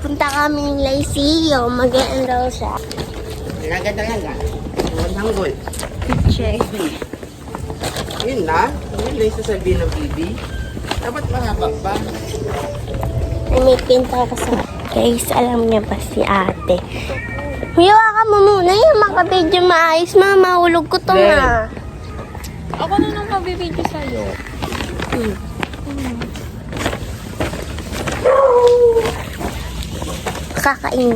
Punta kaming Lyceum. Mag-enroll siya. Talaga. Huwag hanggol. Check. Yun na. Yun lang yung sasabihin ng bibi. Dapat mahaba pa. Ay, may pinta ako sa... Guys, alam niya ba si ate? Hiwa ka mo muna yung makabidyo maayos. Mahulog ko to nga. Ako na nang mabibidyo sa'yo. Kakain.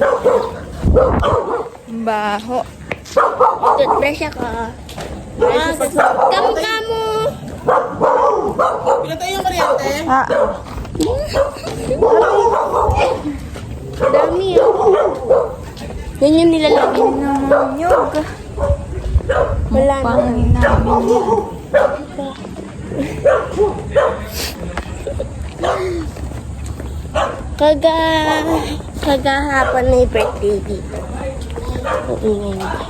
Baho. Toothbrush ako. Kamu-kamu. Pinatay yung kuryente. Dami yan yung nilalagay ng nyog. Wala na. Pangin namin yan. Kagahapon na yung birthday dito. Ang ingay niya.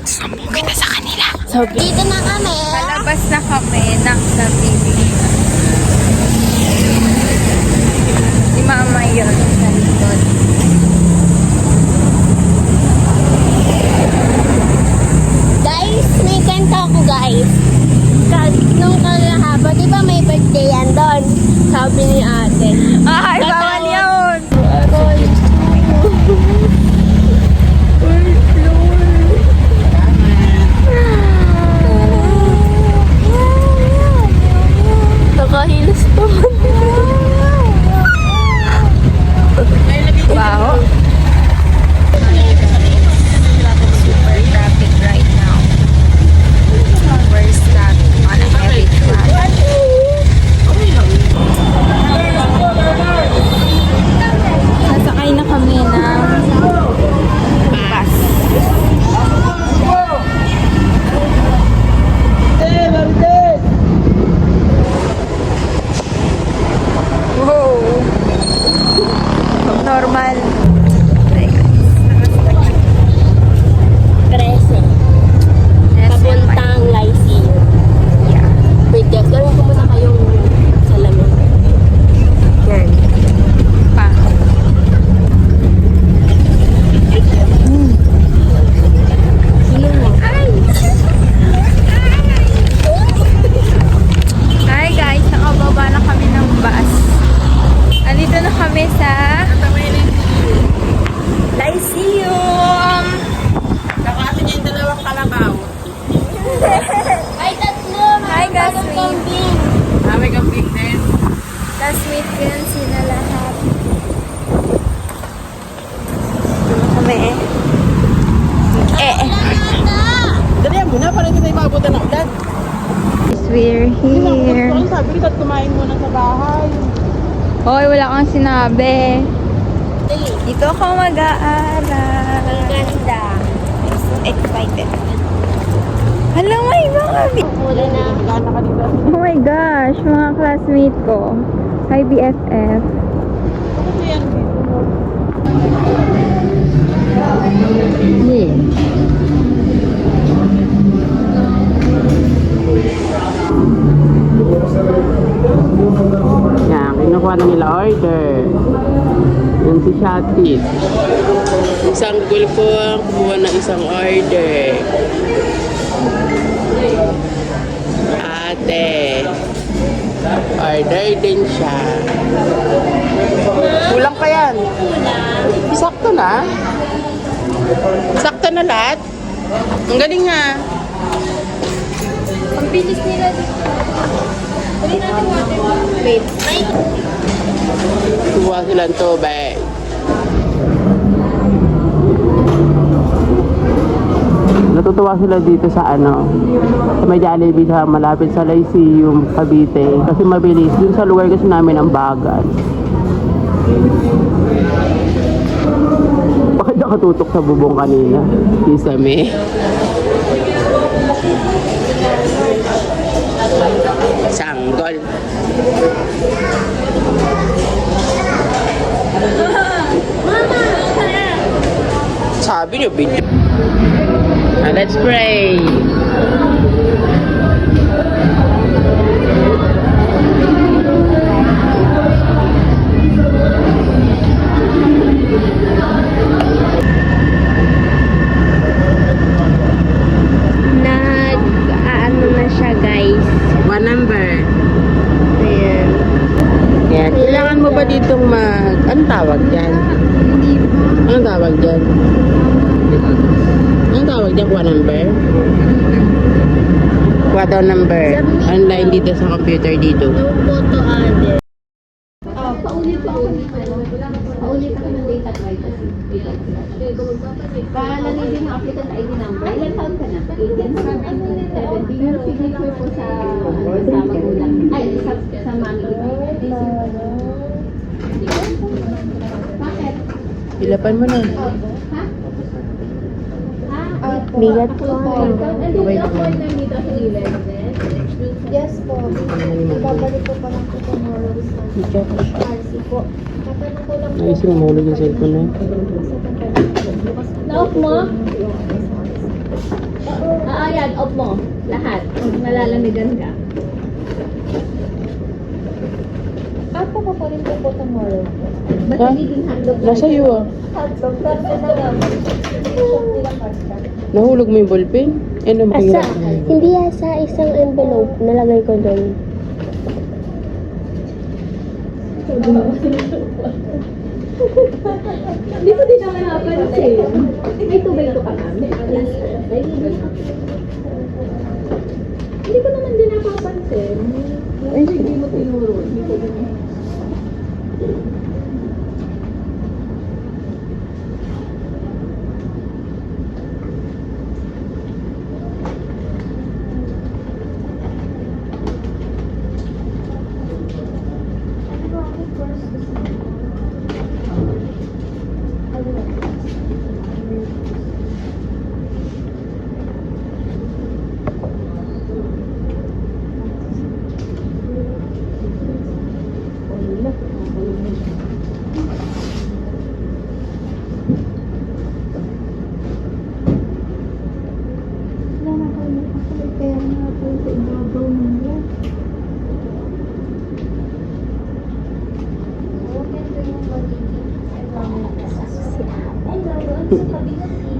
Sambong kita sa kanila. So, dito na kami. Palabas na kami ng gabi. Si Mama yun sa likod. Guys, may kanta ako guys. Nung kagahapon, di ba may birthday yan doon? Sabi ni ate. Ay, bawal yun! Nakahilas pa man. Wow. Super traffic right now. We're stuck on a heavy traffic. Sasakay na kami ng bus. Wow. Normal. 13. Papuntang Lyceum. Yeah. Wait, guys, gawin ko muna kayong salamin. Yan. Pa. Sino mo? Hi guys, nakababa na kami ng bus. Andito na kami sa Lyceum. Nakati niya yung dalawang kalabaw. Ay, tatlo! Hi, Gasly. Kambing. May kambing din. Classmate ko yan sila lahat. Ano kami eh? Dalihan mo na para hindi tayo maabutan ng ulan. We're here. Sabi ko at kumain muna sa bahay. Hoy, wala kang sinabi. Dali. Dito ako mag-aaral. Ang ganda. I'm so excited. Hello, my mga Huli na. Gana ka dito. Oh my gosh, mga classmate ko. Hi, BFF. Ano yan dito? Yan, kinukuha na nila order. Yan si Shati. Isang gulpo ang kumuha ng isang order. Ate. Order din siya. Kulang pa yan. Sakto na. Sakto na lahat. Ang galing nga. Ang bilis nila dito. Dali natin water. Wait. Ay, Kuha silang tubig. Natutuwa sila dito sa sa may Jollibee sa malapit sa Lyceum, Cavite. Kasi mabilis. Dun sa lugar kasi namin ang bagal. Bakit nakatutok sa bubong kanina? Kisame. Sanggol. Sabi niyo, video. Let's pray. ba ditong anong tawag dyan? Hindi pa. Anong tawag dyan? Anong tawag dyan? Kuha number? Kuha daw number. Online dito sa computer dito. No photo added. Paulit ka ng data try kasi. Para nalilin ang applicant ID number. Ilan taon ka na? 18, 17. Yung signature po sa magulang. Ay, sa mami. Ilapan mo na. Ha? Bigat po. Wait, appoint na dito sa 11. Yes po. Babalik ko pa lang po tomorrow sa RC po. Tatanong ko lang po. Ayos yung mahulog yung cellphone na yun. Na-off mo? Yan, off mo. Lahat. Kung nalalamigan ka. Papapalit ko po tomorrow po. Ba't Ha? nagiging handog? Nasa iyo ah. Hotdog. Kasi na lang. Shop nila pasta. Nahulog mo yung ballpen? Ano Asa, mahirap? hindi asa isang envelope. Nalagay ko doon. Hindi ko din naman napansin. May tubayto ka na. Hindi ko naman din napapansin. Hindi mo tinuro. Hindi ko din.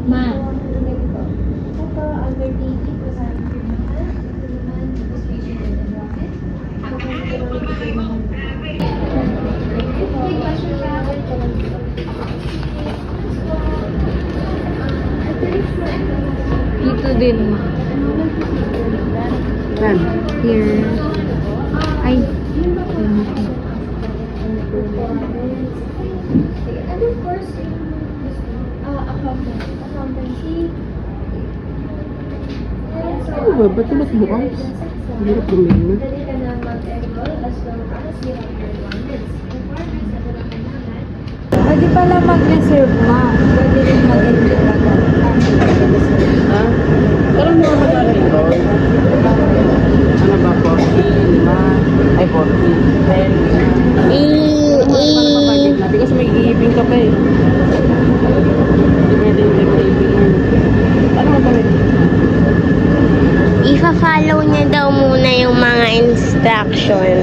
Ma. Dito din. Saan? Here. Ay. Ano ba? Ba't ulit bukas? Hirap bumili na. Pwede pala mag-reserve, ma. Pwede rin mag-enjoy agad. Ha? Parang mga mag-alap ko. Ano ba? 40, 5? Ay, 40. 10. Mapapagod natin kasi may giibing ka pa eh. Hindi pwede yung giibing. Ano ba ba? Ifa-follow niya daw muna yung mga instruction.